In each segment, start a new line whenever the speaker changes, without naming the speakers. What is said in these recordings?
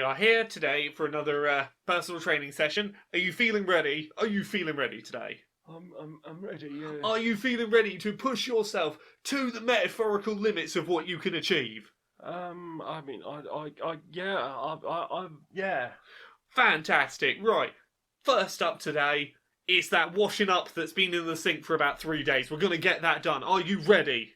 are here today for another personal training session. Are you feeling ready? Are you feeling ready today?
I'm ready, yeah.
Are you feeling ready to push yourself to the metaphorical limits of what you can achieve?
Yeah.
Fantastic. Right. First up today is that washing up that's been in the sink for about 3 days. We're going to get that done. Are you ready?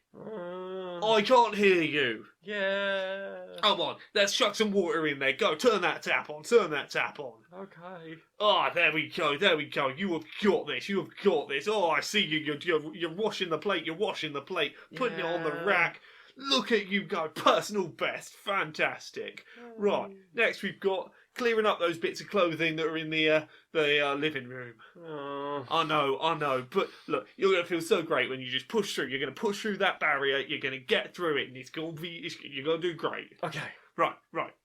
I can't hear you.
Yeah.
Come on, let's chuck some water in there. Go, turn that tap on. Turn that tap on.
Okay.
Ah, there we go. There we go. You have got this. You have got this. Oh, I see you. You're washing the plate. You're washing the plate. Putting it on the rack. Look at you go. Personal best. Fantastic. Right. Next, we've got clearing up those bits of clothing that are in the living room. I know. But look, you're going to feel so great when you just push through. You're going to push through that barrier. You're going to get through it, and you're going to do great.
Okay.
Right.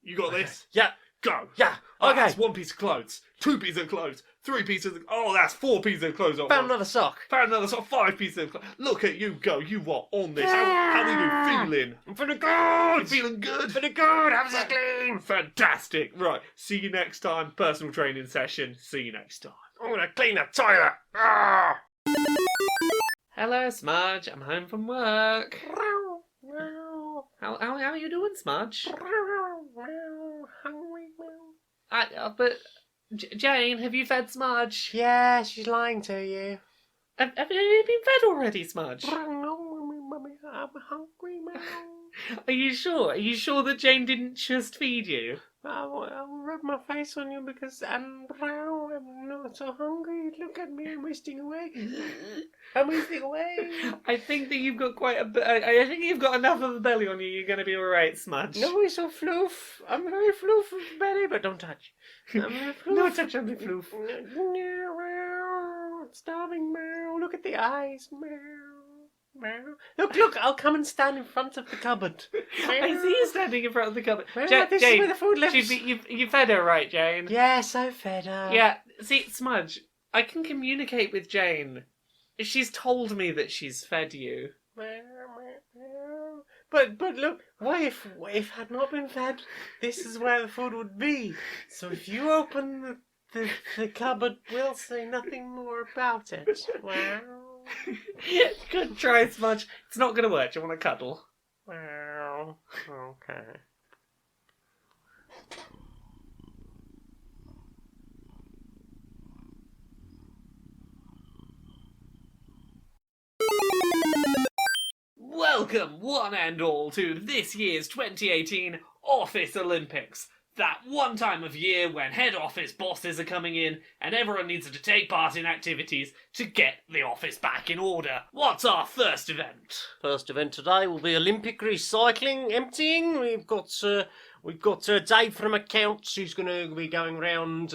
You got this?
Yeah.
Go.
Yeah.
Oh,
Okay.
That's 1 piece of clothes, 2 pieces of clothes, 3 pieces of... Oh, that's 4 pieces of clothes.
Found another sock.
Found another sock, 5 pieces of clothes. Look at you go. You are on this. How are you feeling?
I'm feeling good.
You feeling good?
Feeling good. How's this clean?
Fantastic. Right. See you next time. Personal training session. See you next time.
I'm going to clean the toilet. Ah.
Hello, Smudge. I'm home from work. How are you doing, Smudge? But Jane, have you fed Smudge?
Yeah, she's lying to you.
Have you been fed already, Smudge?
Mummy, I'm hungry now.
Are you sure? Are you sure that Jane didn't just feed you?
I'll rub my face on you because I'm brown. I'm not so hungry. Look at me, I'm wasting away. I'm wasting away.
I think that you've got I think you've got enough of a belly on you. You're going to be all right, Smudge.
No, it's so floof. I'm very floof of belly, but don't touch.
No touch on the floof.
Starving meow. Look at the eyes, meow. Look, I'll come and stand in front of the cupboard.
I see you standing in front of the cupboard.
This
Jane,
is where the food lives.
You fed her, right, Jane?
Yes, I fed her.
Yeah, see, Smudge, I can communicate with Jane. She's told me that she's fed you.
But look, what if I'd not been fed? This is where the food would be. So if you open the cupboard, we'll say nothing more about it. Well...
Good try, Smudge. It's not going to work. Do you want to cuddle?
Well, okay.
Welcome, one and all, to this year's 2018 Office Olympics. That one time of year when head office bosses are coming in and everyone needs to take part in activities to get the office back in order. What's our first event?
First event today will be Olympic recycling, emptying. We've got Dave from accounts who's going to be going around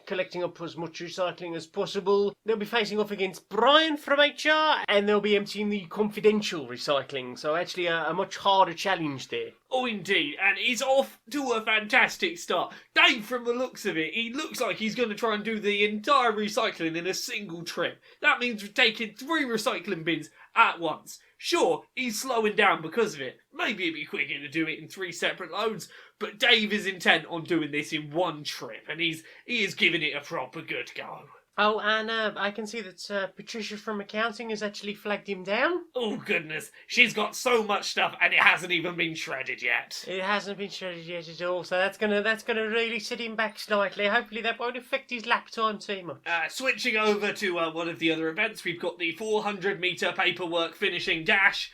collecting up as much recycling as possible. They'll be facing off against Brian from HR, and they'll be emptying the confidential recycling. So actually a much harder challenge there.
Oh, indeed, and he's off to a fantastic start. Dave, from the looks of it, he looks like he's going to try and do the entire recycling in a single trip. That means we're taking 3 recycling bins at once. Sure, he's slowing down because of it. Maybe it'd be quicker to do it in 3 separate loads, but Dave is intent on doing this in one trip, and he is giving it a proper good go.
Oh, and I can see that Patricia from accounting has actually flagged him down.
Oh, goodness. She's got so much stuff, and it hasn't even been shredded yet.
It hasn't been shredded yet at all, so that's gonna really set him back slightly. Hopefully that won't affect his lap time too much.
Switching over to one of the other events, we've got the 400-metre paperwork finishing dash.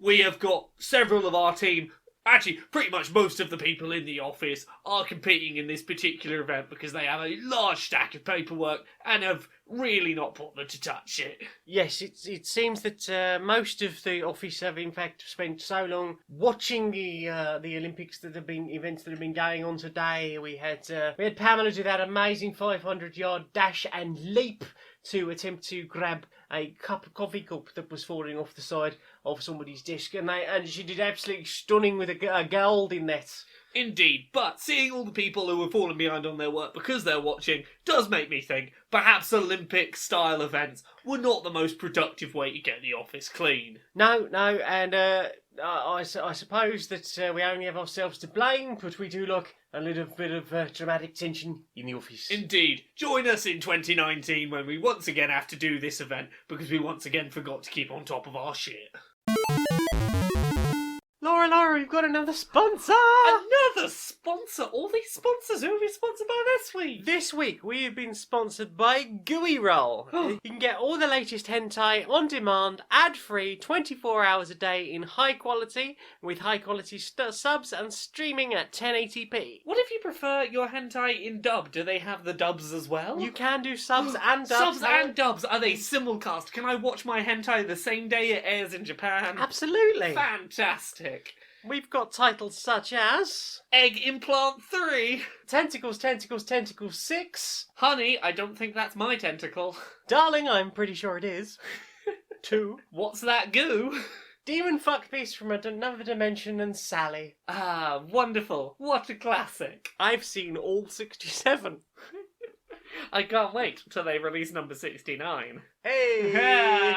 We have got several of our team... Actually, pretty much most of the people in the office are competing in this particular event because they have a large stack of paperwork and have really not bothered to touch it.
Yes, it seems that most of the office have in fact spent so long watching the Olympics events that have been going on today. We had Pamela do that amazing 500-yard dash and leap to attempt to grab a coffee cup that was falling off the side of somebody's desk, and she did absolutely stunning with a gold in that.
Indeed, but seeing all the people who have fallen behind on their work because they're watching does make me think perhaps Olympic-style events were not the most productive way to get the office clean.
No, and I suppose that we only have ourselves to blame, but we do look a little bit of dramatic tension in the office.
Indeed. Join us in 2019 when we once again have to do this event because we once again forgot to keep on top of our shit.
Laura, we've got another sponsor!
Another sponsor? All these sponsors? Who are we sponsored by this week?
This week we have been sponsored by Gooey Roll. You can get all the latest hentai on demand, ad-free, 24 hours a day in high quality, with high quality subs and streaming at 1080p.
What if you prefer your hentai in dub? Do they have the dubs as well?
You can do subs and dubs.
Subs and dubs. Are they simulcast? Can I watch my hentai the same day it airs in Japan?
Absolutely.
Fantastic.
We've got titles such as
Egg Implant 3.
Tentacles 6.
Honey, I don't think that's my tentacle.
Darling, I'm pretty sure it is. 2.
What's that goo?
Demon Fuckpiece from another dimension and Sally.
Ah, wonderful. What a classic.
I've seen all 67.
I can't wait till they release number 69.
Hey!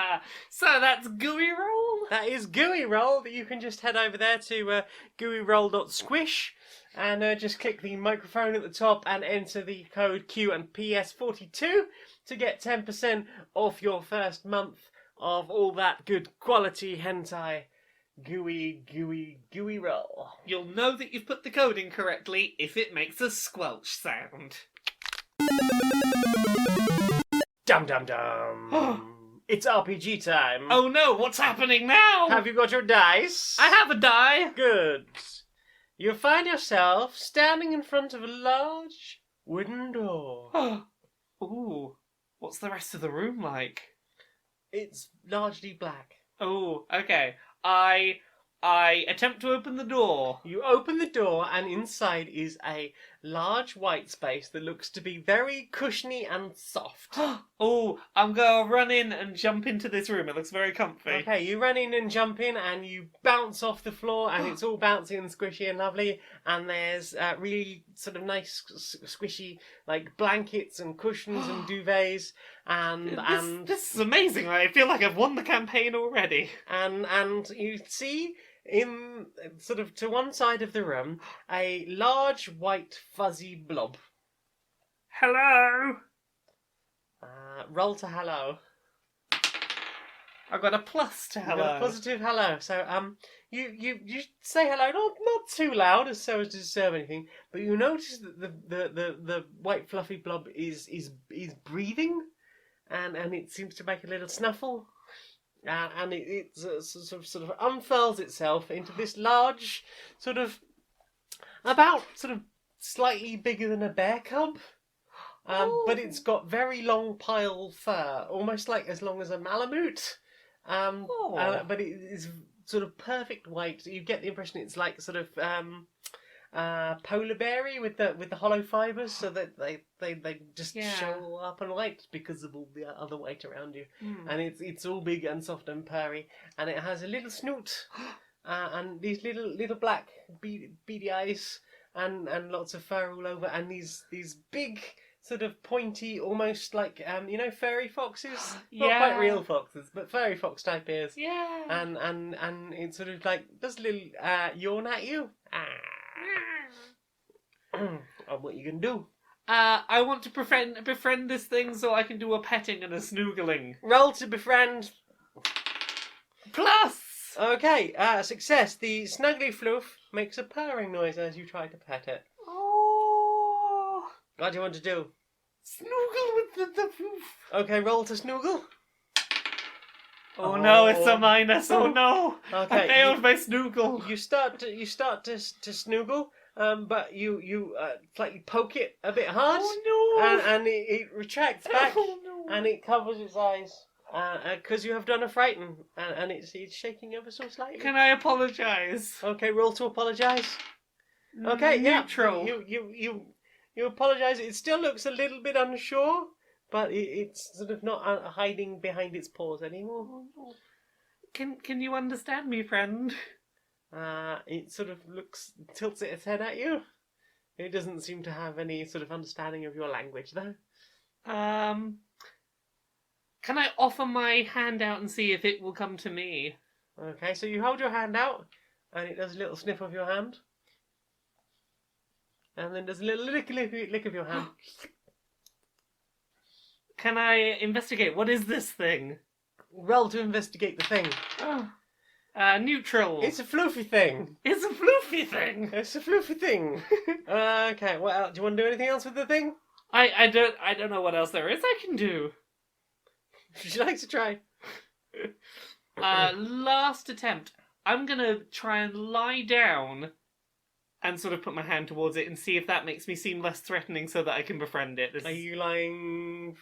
So that's Gooey Roll?
That is Gooey Roll. You can just head over there to gooeyroll.squish and just click the microphone at the top and enter the code Q and PS42 to get 10% off your first month of all that good quality hentai. Gooey Roll.
You'll know that you've put the code in correctly if it makes a squelch sound.
Dum dum dum. It's RPG time.
Oh no, what's happening now?
Have you got your dice?
I have a die.
Good. You find yourself standing in front of a large wooden door.
Ooh, what's the rest of the room like?
It's largely black.
Oh, okay. I attempt to open the door.
You open the door and inside is a large white space that looks to be very cushiony and soft.
Oh, I'm gonna run in and jump into this room. It looks very comfy.
Okay, you run in and jump in and you bounce off the floor and it's all bouncy and squishy and lovely, and there's really sort of nice squishy like blankets and cushions and duvets and
this is amazing. I feel like I've won the campaign already.
And you see in sort of to one side of the room a large white fuzzy blob.
Hello.
Roll to hello.
I've got a plus to hello.
You've got a positive hello. So you say hello, not too loud as so as to disturb anything, but you notice that the white fluffy blob is breathing, and it seems to make a little snuffle. And it sort of unfurls itself into this large, about slightly bigger than a bear cub, but it's got very long pile fur, almost like as long as a Malamute, but it is sort of perfect white. You get the impression it's like sort of polar berry with the hollow fibres, so that they just show up and white because of all the other white around you. And it's all big and soft and purry, and it has a little snoot and these little black beady eyes and lots of fur all over, and these big sort of pointy, almost like furry foxes. Not quite real foxes, but furry fox type ears.
Yeah.
And it sort of like does a little yawn at you. What you can do?
I want to befriend this thing so I can do a petting and a snoogling.
Roll to befriend.
Plus!
Okay, success. The snuggly floof makes a purring noise as you try to pet it.
Oh!
What do you want to do?
Snoogle with the floof.
Okay, roll to snoogle.
Oh no, it's a minus. Oh no!
Okay,
I failed my snoogle.
You start to snoogle, but you slightly poke it a bit hard.
Oh no!
And it retracts back.
Oh no!
And it covers its eyes. Because you have done a frighten, and it's shaking ever so slightly.
Can I apologise?
Okay, roll to apologise. Okay,
neutral.
You apologise. It still looks a little bit unsure, but it's sort of not hiding behind its paws anymore.
Oh, no. Can you understand me, friend?
It sort of tilts its head at you. It doesn't seem to have any sort of understanding of your language, though.
Can I offer my hand out and see if it will come to me?
Okay, so you hold your hand out, and it does a little sniff of your hand. And then does a little lick of your hand.
Can I investigate? What is this thing?
Roll to investigate the thing.
Neutral.
It's a floofy thing.
It's a floofy thing.
It's a floofy thing. Okay, well, do you want to do anything else with the thing?
I don't know what else there is I can do.
Would you like to try?
Last attempt. I'm gonna try and lie down and sort of put my hand towards it and see if that makes me seem less threatening so that I can befriend it.
Are you lying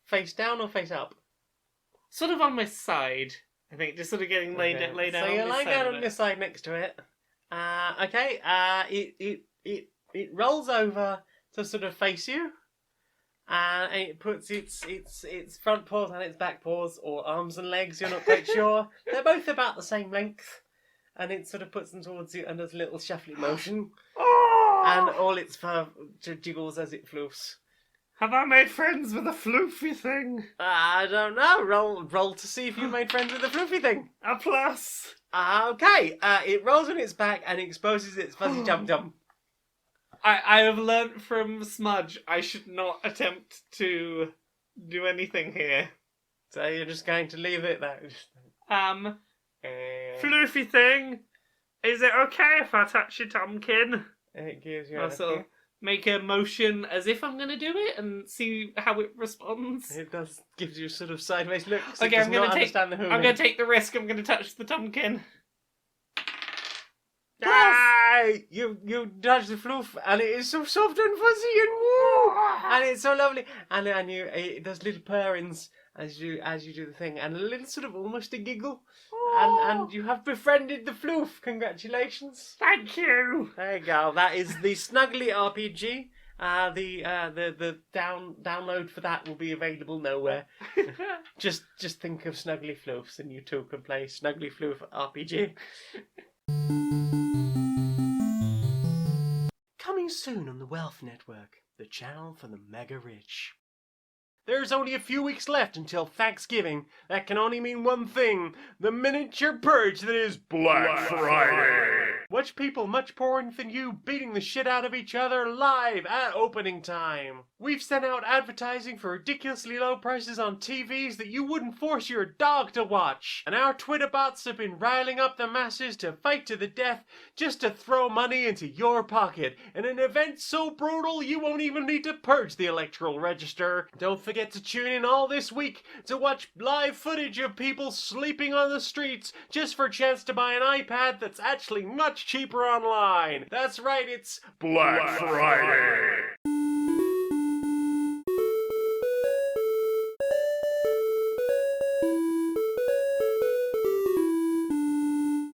face down or face up?
Sort of on my side, I think, just sort of getting laid down.
So you're lying down on this side next to it. Okay. It rolls over to sort of face you, and it puts its front paws and its back paws, or arms and legs. You're not quite sure. They're both about the same length, and it sort of puts them towards you and does a little shuffling motion, and all its fur jiggles as it floofs.
Have I made friends with a floofy thing?
I don't know. Roll to see if you made friends with the floofy thing.
A plus.
Okay. It rolls on its back and exposes its fuzzy tum-tum.
I have learnt from Smudge I should not attempt to do anything here.
So you're just going to leave it there.
Floofy thing, is it okay if I touch your tomkin?
It gives you
I'll sort of make a motion as if I'm going to do it and see how it responds.
It does gives you sort of sideways looks.
Okay, I'm going to take the risk. I'm going to touch the tomkin.
Yay! You touch the floof, and it is so soft and fuzzy and woo, and it's so lovely. And it does little purrings as you do the thing, and a little sort of almost a giggle. And you have befriended the floof. Congratulations!
Thank you.
There you go. That is the Snuggly RPG. The download for that will be available nowhere. just think of Snuggly Floofs, and you too can play Snuggly Floof RPG. Coming soon on the Wealth Network, the channel for the mega rich. There's only a few weeks left until Thanksgiving. That can only mean one thing: the miniature purge that is Black Friday. Watch people much poorer than you beating the shit out of each other live at opening time. We've sent out advertising for ridiculously low prices on TVs that you wouldn't force your dog to watch. And our Twitter bots have been riling up the masses to fight to the death just to throw money into your pocket in an event so brutal you won't even need to purge the electoral register. Don't forget to tune in all this week to watch live footage of people sleeping on the streets just for a chance to buy an iPad that's actually much cheaper online. That's right, it's Black Friday.